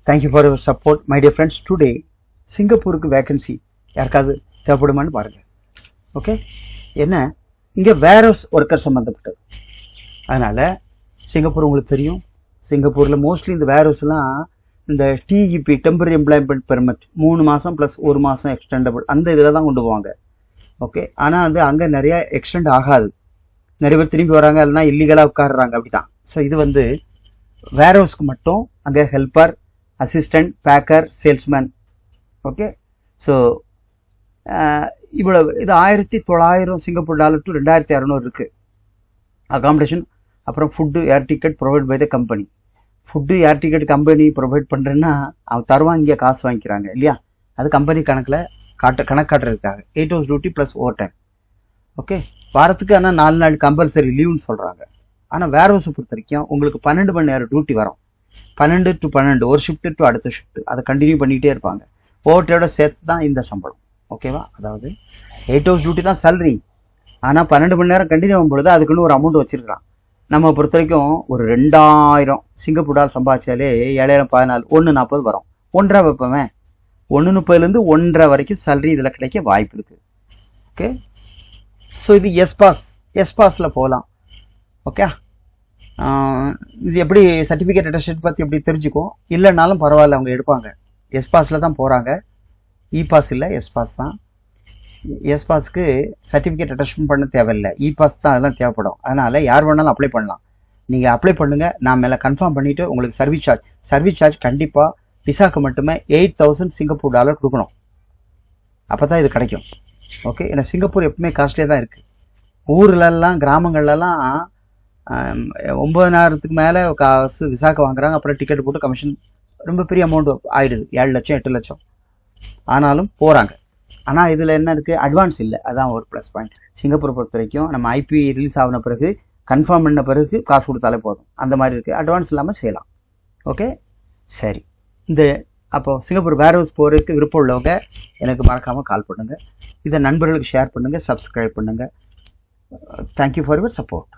Thank you for your support my dear friends. Today சிங்கப்பூருக்கு vacancy யாருக்காவது தேவைப்படுமான்னு பாருங்கள். ஓகே, என்ன இங்கே வேர்ஹவுஸ் ஒர்க்கர் சம்மந்தப்பட்டது. அதனால் சிங்கப்பூர் உங்களுக்கு தெரியும், சிங்கப்பூரில் மோஸ்ட்லி இந்த வேர்ஹவுஸ்லாம் இந்த டிஇபி டெம்பரரி எம்ப்ளாய்மெண்ட் பெர்மிட் 3 மாதம் ப்ளஸ் 1 மாதம் எக்ஸ்டெண்டபிள் அந்த இதில் தான் கொண்டு போவாங்க. ஓகே, ஆனால் வந்து அங்கே நிறையா எக்ஸ்டெண்ட் ஆகாது, நிறைய பேர் திரும்பி வராங்க, இல்லைனா இல்லீகலாக உட்காடுறாங்க, அப்படி தான். ஸோ இது வந்து வேர்ஹவுஸ்க்கு மட்டும் அங்கே helper, assistant, Baker, salesman. Okay, so இவ்வளவு இது 1900 சிங்கப்பூர் டாலர் டு 2600 இருக்குது அகாமடேஷன். அப்புறம் food air ticket provide by the company. Food air ticket company provide பண்ணுறேன்னா அவன் தருவான், இங்கே காசு வாங்கிக்கிறாங்க இல்லையா, அது கம்பெனி கணக்கில் கணக்கு காட்டுறதுக்காக 8 hours duty plus over time. Okay, வாரத்துக்கு ஆனால் 4 நாள் கம்பல்சரி லீவுன்னு சொல்கிறாங்க. ஆனால் வேர்ஹவுஸை பொறுத்த வரைக்கும் உங்களுக்கு 12 மணி நேரம் டியூட்டி வரும். 12 to 12 ஒரு ஷிஃப்ட்டு டு அடுத்த ஷிஃப்ட்டு, அதை கண்டினியூ பண்ணிகிட்டே இருப்பாங்க. ஓவர் டையோட சேர்த்து தான் இந்த சம்பளம். ஓகேவா, அதாவது 8 hours டியூட்டி தான் சேலரி, ஆனால் 12 மணி நேரம் கண்டினியூ ஆகும் பொழுது அதுக்குன்னு ஒரு அமௌண்ட் வச்சிருக்கலாம். நம்ம பொறுத்த வரைக்கும் ஒரு 2000 சிங்கப்பூர் டாலர் சம்பாதிச்சாலே 7,000 14 1.40 வரும். 1.5 வைப்பவன் 1.30லேருந்து 1.5 வரைக்கும் சேலரி இதில் கிடைக்க வாய்ப்பு இருக்குது. ஓகே, ஸோ இது எஸ் பாஸில் போகலாம். ஓகே, இது எப்படி சர்டிஃபிகேட் அட்டஸ்டேட் பற்றி எப்படி தெரிஞ்சுக்கும், இல்லைனாலும் பரவாயில்ல, அவங்க எடுப்பாங்க. எஸ் பாஸில் தான் போகிறாங்க, இ பாஸ் இல்லை, எஸ் பாஸ் தான். எஸ் பாஸ்க்கு சர்டிஃபிகேட் அட்டஸ்ட் பண்ண தேவையில்லை, இ பாஸ் தான் அதெல்லாம் தேவைப்படும். அதனால் யார் வேணாலும் அப்ளை பண்ணலாம். நீங்கள் அப்ளை பண்ணுங்கள், நான் மேலே கன்ஃபார்ம் பண்ணிவிட்டு உங்களுக்கு சர்வீஸ் சார்ஜ் கண்டிப்பாக விசாக்கு மட்டுமே 8,000 சிங்கப்பூர் டாலர் கொடுக்கணும். அப்போ தான் இது கிடைக்கும். ஓகே, ஏன்னா சிங்கப்பூர் எப்பவுமே காஸ்ட்லியாக தான் இருக்குது. ஊர்லெல்லாம் கிராமங்கள்லாம் 9,000க்கு மேலே காசு விசாக்கு வாங்குறாங்க. அப்புறம் டிக்கெட் போட்டு கமிஷன் ரொம்ப பெரிய அமௌண்ட் ஆகிடுது, 7 லட்சம் 8 லட்சம். ஆனாலும் போகிறாங்க. ஆனால் இதில் என்ன இருக்குது, அட்வான்ஸ் இல்லை, அதான் ஒரு ப்ளஸ் பாயிண்ட். சிங்கப்பூரை பொறுத்த வரைக்கும் நம்ம ஐபி ரிலீஸ் ஆகின பிறகு கன்ஃபார்ம் பண்ண பிறகு காசு கொடுத்தாலே போதும், அந்த மாதிரி இருக்குது. அட்வான்ஸ் இல்லாமல் செய்யலாம். ஓகே, சரி. அப்போது சிங்கப்பூர் வேர்ஹவுஸ் போகிறதுக்கு விருப்பம் உள்ளவங்க எனக்கு மறக்காமல் கால் பண்ணுங்கள். இதை நண்பர்களுக்கு ஷேர் பண்ணுங்கள், சப்ஸ்கிரைப் பண்ணுங்கள். Thank you for your support.